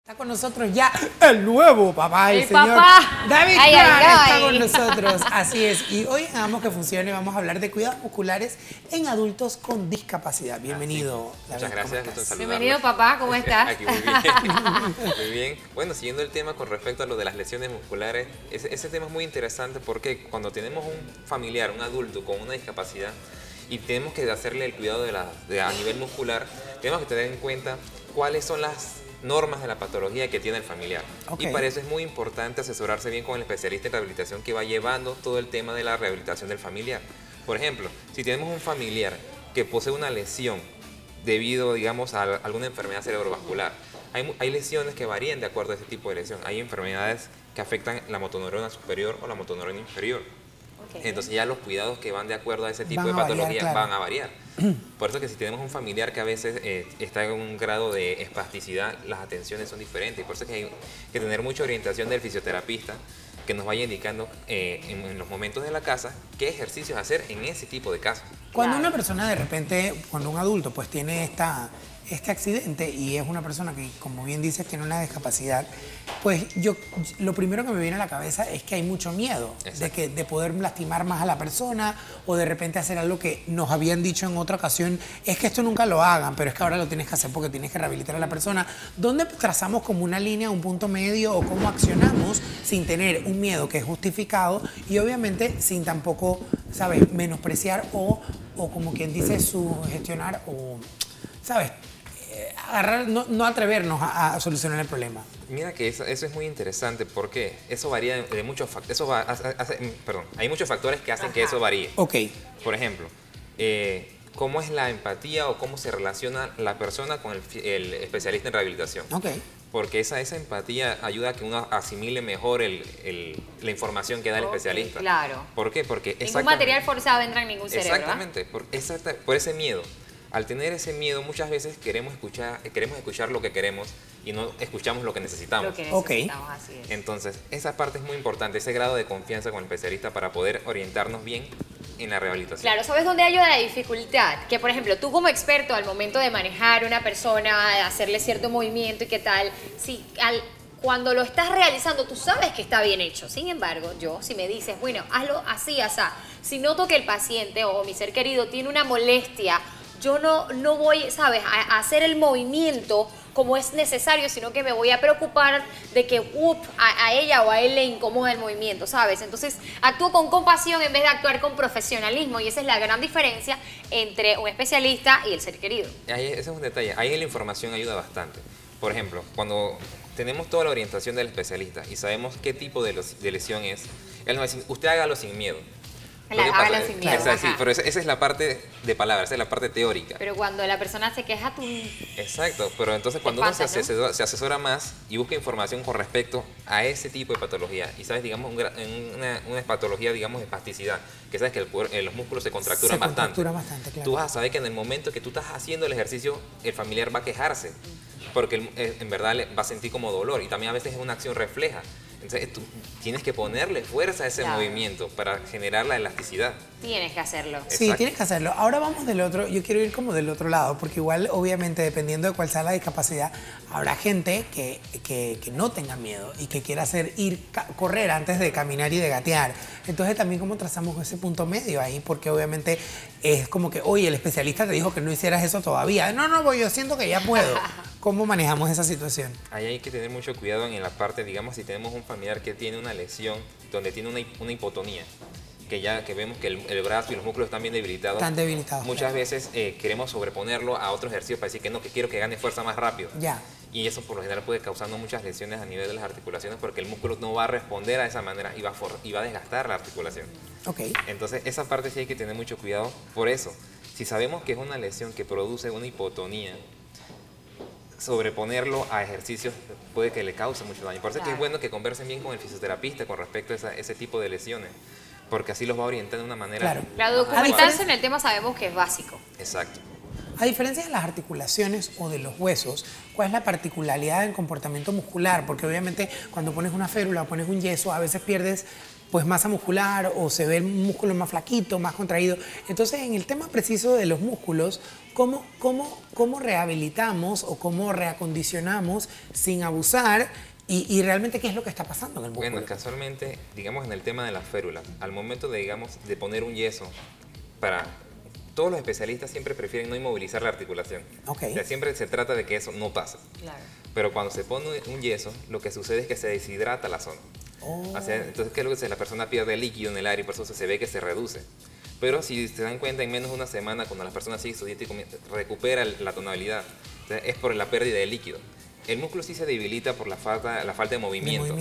Está con nosotros ya el nuevo papá, el señor papá. David Ay, Clark ay, está ay. con nosotros, así es. Y hoy en Hagamos que Funcione vamos a hablar de cuidados musculares en adultos con discapacidad. Bienvenido, David. Muchas gracias, gusto en saludarlos. Bienvenido, papá, ¿cómo estás? Aquí muy bien. Muy bien. Bueno, siguiendo el tema con respecto a lo de las lesiones musculares, ese tema es muy interesante porque cuando tenemos un familiar, un adulto con una discapacidad y tenemos que hacerle el cuidado a nivel muscular, tenemos que tener en cuenta cuáles son las normas de la patología que tiene el familiar. Okay. Y para eso es muy importante asesorarse bien con el especialista en rehabilitación que va llevando todo el tema de la rehabilitación del familiar. Por ejemplo, si tenemos un familiar que posee una lesión debido, digamos, a alguna enfermedad cerebrovascular, hay lesiones que varían de acuerdo a ese tipo de lesión. Hay enfermedades que afectan la motoneurona superior o la motoneurona inferior. Okay. Entonces ya los cuidados que van de acuerdo a ese tipo de Van a variar, patología claro. van a variar. Por eso que si tenemos un familiar que a veces está en un grado de espasticidad, las atenciones son diferentes. Y por eso que hay que tener mucha orientación del fisioterapista que nos vaya indicando en los momentos de la casa qué ejercicios hacer en ese tipo de casos. Cuando Claro. una persona de repente, cuando un adulto pues tiene este accidente y es una persona que, como bien dices, tiene una discapacidad, pues lo primero que me viene a la cabeza es que hay mucho miedo de poder lastimar más a la persona o de repente hacer algo que nos habían dicho en otra ocasión, es que esto nunca lo hagan, pero es que ahora lo tienes que hacer porque tienes que rehabilitar a la persona. ¿Dónde trazamos como una línea, un punto medio o cómo accionamos sin tener un miedo que es justificado y obviamente sin tampoco, ¿sabes?, menospreciar o como quien dice, sugestionar o, ¿sabes?, agarrar, no atrevernos a solucionar el problema? Mira que eso es muy interesante porque eso varía de muchos factores. Hay muchos factores que hacen que eso varíe. Ok. Por ejemplo, cómo es la empatía o cómo se relaciona la persona con el especialista en rehabilitación. Ok. Porque esa empatía ayuda a que uno asimile mejor la información que da el Ok, especialista. claro. ¿Por qué? Porque Ningún material forzado entra en ningún cerebro. exactamente, por ese miedo. Al tener ese miedo, muchas veces queremos escuchar lo que queremos y no escuchamos lo que necesitamos. Lo que Ok. necesitamos, así es. Entonces, esa parte es muy importante, ese grado de confianza con el especialista para poder orientarnos bien en la rehabilitación. Claro, ¿sabes dónde hay una dificultad? Que, por ejemplo, tú como experto al momento de manejar a una persona, de hacerle cierto movimiento y qué tal, cuando lo estás realizando, tú sabes que está bien hecho. Sin embargo, si me dices, bueno, hazlo así, asá, si noto que el paciente o mi ser querido tiene una molestia, yo no voy, ¿sabes?, a hacer el movimiento como es necesario, sino que me voy a preocupar de que a ella o a él le incomoda el movimiento, ¿sabes? Entonces, actúo con compasión en vez de actuar con profesionalismo y esa es la gran diferencia entre un especialista y el ser querido. Ese es un detalle, ahí la información ayuda bastante. Por ejemplo, cuando tenemos toda la orientación del especialista y sabemos qué tipo de lesión es, él nos va a decir, usted hágalo sin miedo. Lo que pasa Hágalo es- sin miedo, Esa, sí, ajá. pero esa es la parte de palabras, esa es la parte teórica. Pero cuando la persona se queja, tú... Exacto, pero entonces cuando uno se espantas, ¿no? asesora más y busca información con respecto a ese tipo de patología, y sabes, digamos, una patología, digamos, de espasticidad, que sabes que los músculos se contracturan bastante. contractura bastante, claro. Tú vas a saber que en el momento que tú estás haciendo el ejercicio, el familiar va a quejarse, porque en verdad va a sentir como dolor, y también a veces es una acción refleja. Entonces tú tienes que ponerle fuerza a ese Claro. movimiento para generar la elasticidad. Tienes que hacerlo. Sí, Exacto. tienes que hacerlo. Ahora vamos del otro, yo quiero ir como del otro lado, porque igual, obviamente, dependiendo de cuál sea la discapacidad, habrá gente que no tenga miedo y que quiera correr antes de caminar y de gatear. Entonces, también cómo trazamos ese punto medio ahí, porque obviamente es como que, oye, el especialista te dijo que no hicieras eso todavía. No, pues yo siento que ya puedo. ¿Cómo manejamos esa situación? Ahí hay que tener mucho cuidado en la parte, digamos, si tenemos un familiar que tiene una lesión, donde tiene una hipotonía, que vemos que el brazo y los músculos están bien debilitados. Están debilitados, Muchas claro. veces queremos sobreponerlo a otros ejercicios para decir que quiero que gane fuerza más rápido. Ya. Y eso por lo general puede causando muchas lesiones a nivel de las articulaciones porque el músculo no va a responder a esa manera y va a desgastar la articulación. Ok. Entonces esa parte sí hay que tener mucho cuidado. Por eso, si sabemos que es una lesión que produce una hipotonía, sobreponerlo a ejercicios puede que le cause mucho daño. Por eso es que es Claro. bueno que conversen bien con el fisioterapista con respecto a ese tipo de lesiones, porque así los va a orientar de una manera... Claro. La más documentación adecuada. en el tema sabemos que es básico. Exacto. A diferencia de las articulaciones o de los huesos, ¿cuál es la particularidad del comportamiento muscular? Porque obviamente cuando pones una férula o pones un yeso, a veces pierdes pues masa muscular o se ve el músculo más flaquito, más contraído. Entonces, en el tema preciso de los músculos, ¿cómo rehabilitamos o cómo reacondicionamos sin abusar? Y realmente, ¿qué es lo que está pasando en el músculo? Bueno, casualmente, digamos en el tema de la férula, al momento de, digamos, de poner un yeso, todos los especialistas siempre prefieren no inmovilizar la articulación. Okay. O sea, siempre se trata de que eso no pase. Claro. Pero cuando se pone un yeso, lo que sucede es que se deshidrata la zona. O sea, entonces, ¿qué es lo que hace? La persona pierde líquido en el aire y por eso se ve que se reduce. Pero si se dan cuenta, en menos de una semana, cuando la persona sigue su dieta y recupera la tonalidad, o sea, es por la pérdida de líquido. El músculo sí se debilita por la falta de movimiento.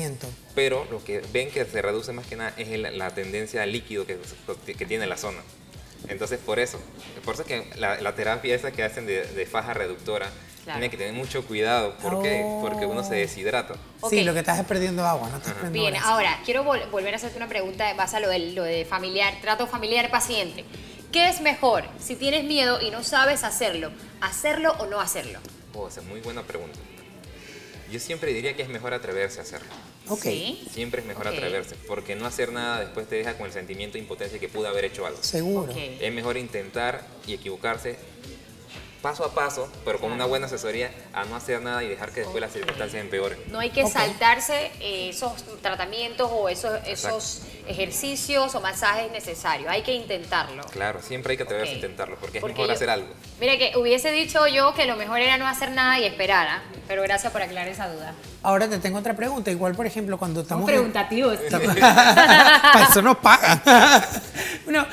Pero lo que ven que se reduce más que nada es la tendencia al líquido que tiene la zona. Entonces, por eso es que la terapia esa que hacen de faja reductora, claro, tiene que tener mucho cuidado. ¿Por qué? Porque uno se deshidrata. Okay. Sí, lo que estás es perdiendo agua, no estás perdiendo Bien, grasa. ahora, quiero volver a hacerte una pregunta en base a lo de familiar, trato familiar-paciente. ¿Qué es mejor si tienes miedo y no sabes hacerlo o no hacerlo? Esa es muy buena pregunta. Yo siempre diría que es mejor atreverse a hacerlo. Okay. ¿Sí? Siempre es mejor atreverse, porque no hacer nada después te deja con el sentimiento de impotencia que pude haber hecho algo. Seguro. Okay. Es mejor intentar y equivocarse paso a paso, pero con una buena asesoría, a no hacer nada y dejar que después las circunstancias empeoren. No hay que saltarse esos tratamientos o esos ejercicios o masajes necesarios. Hay que intentarlo. Claro, siempre hay que atreverse a intentarlo, porque es mejor hacer algo. Mira, que hubiese dicho yo que lo mejor era no hacer nada y esperar, ¿ah? Pero gracias por aclarar esa duda. Ahora te tengo otra pregunta. Igual, por ejemplo, cuando estamos... preguntativos. Para eso nos pagan. Bueno,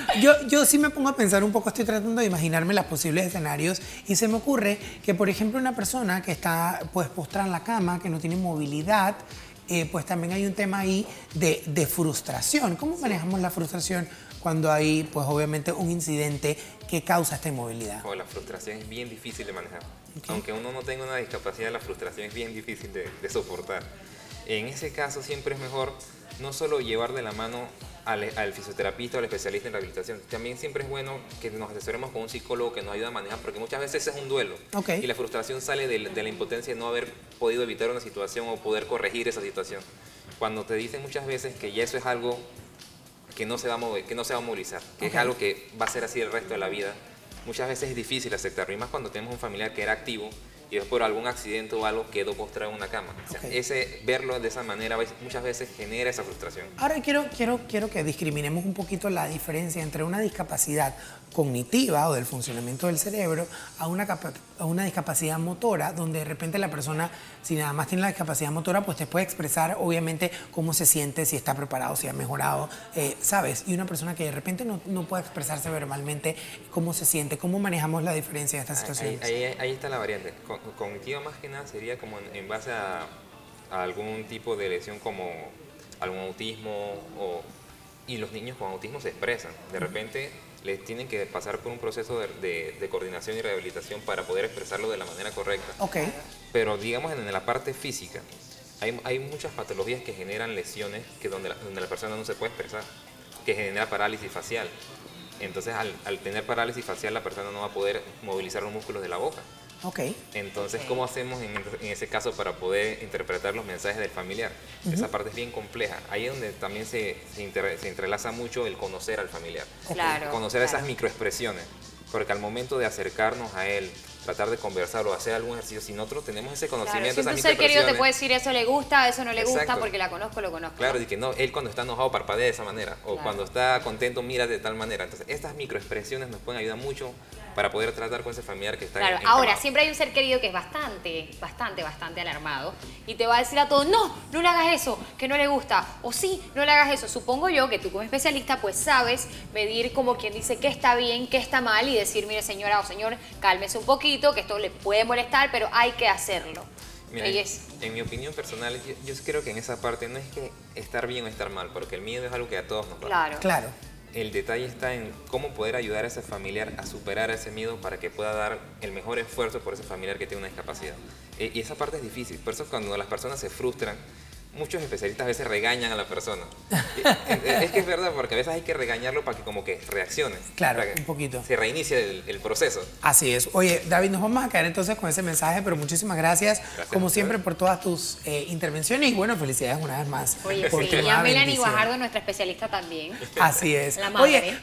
yo sí me pongo a pensar un poco, estoy tratando de imaginarme los posibles escenarios y se me ocurre que, por ejemplo, una persona que está pues postrada en la cama, que no tiene movilidad, pues también hay un tema ahí de frustración. ¿Cómo manejamos la frustración cuando hay, pues obviamente, un incidente que causa esta inmovilidad? La frustración es bien difícil de manejar. Okay. Aunque uno no tenga una discapacidad, la frustración es bien difícil de soportar. En ese caso siempre es mejor no solo llevar de la mano al fisioterapeuta o al especialista en rehabilitación, también siempre es bueno que nos asesoremos con un psicólogo que nos ayude a manejar, porque muchas veces es un duelo. Okay. Y la frustración sale de la impotencia de no haber podido evitar una situación o poder corregir esa situación. Cuando te dicen muchas veces que ya eso es algo que no se va a mover, que no se va a movilizar, que es algo que va a ser así el resto de la vida, muchas veces es difícil aceptarlo, y más cuando tenemos un familiar que era activo y después por algún accidente o algo quedó postrado en una cama. O sea, verlo de esa manera muchas veces genera esa frustración. Ahora quiero que discriminemos un poquito la diferencia entre una discapacidad cognitiva o del funcionamiento del cerebro a una discapacidad motora, donde de repente la persona, si nada más tiene la discapacidad motora, pues te puede expresar obviamente cómo se siente, si está preparado, si ha mejorado, ¿sabes? Y una persona que de repente no puede expresarse verbalmente cómo se siente, ¿cómo manejamos la diferencia de estas situaciones? Ahí está la variante. Cognitiva más que nada sería como en base a algún tipo de lesión como algún autismo, y los niños con autismo se expresan. De repente les tienen que pasar por un proceso de coordinación y rehabilitación para poder expresarlo de la manera correcta. Okay. Pero digamos en la parte física, hay muchas patologías que generan lesiones donde la persona no se puede expresar, que genera parálisis facial. Entonces al tener parálisis facial la persona no va a poder movilizar los músculos de la boca. Okay. Entonces, ¿cómo hacemos en ese caso para poder interpretar los mensajes del familiar? Esa parte es bien compleja. Ahí es donde también se entrelaza mucho el conocer al familiar. Claro, conocer esas microexpresiones. Porque al momento de acercarnos a él, tratar de conversar o hacer algún ejercicio, si nosotros tenemos ese conocimiento, esas microexpresiones. Ser querido te puede decir eso le gusta, eso no le gusta, porque lo conozco. Claro, y que no, él cuando está enojado parpadea de esa manera, o cuando está contento mira de tal manera. Entonces, estas microexpresiones nos pueden ayudar mucho para poder tratar con ese familiar que está encamado. Ahora, siempre hay un ser querido que es bastante alarmado y te va a decir a todos, no le hagas eso, que no le gusta, o sí, no le hagas eso. Supongo yo que tú como especialista pues sabes medir como quien dice qué está bien, qué está mal y decir, mire señora o señor, cálmese un poquito, que esto le puede molestar, pero hay que hacerlo. Mira, en mi opinión personal, yo creo que en esa parte no es que estar bien o estar mal, porque el miedo es algo que a todos nos da. Claro. El detalle está en cómo poder ayudar a ese familiar a superar ese miedo para que pueda dar el mejor esfuerzo por ese familiar que tiene una discapacidad. Y esa parte es difícil. Por eso cuando las personas se frustran, muchos especialistas a veces regañan a la persona. Es que es verdad, porque a veces hay que regañarlo para que como que reaccione. Claro, para que un poquito. se reinicie el proceso. Así es. Oye, David, nos vamos a quedar entonces con ese mensaje, pero muchísimas gracias, como siempre, por todas tus intervenciones y bueno, felicidades una vez más. Oye, por sí, tu y nueva a Melanie bendición. Guajardo, nuestra especialista también. Así es. La madre. Oye,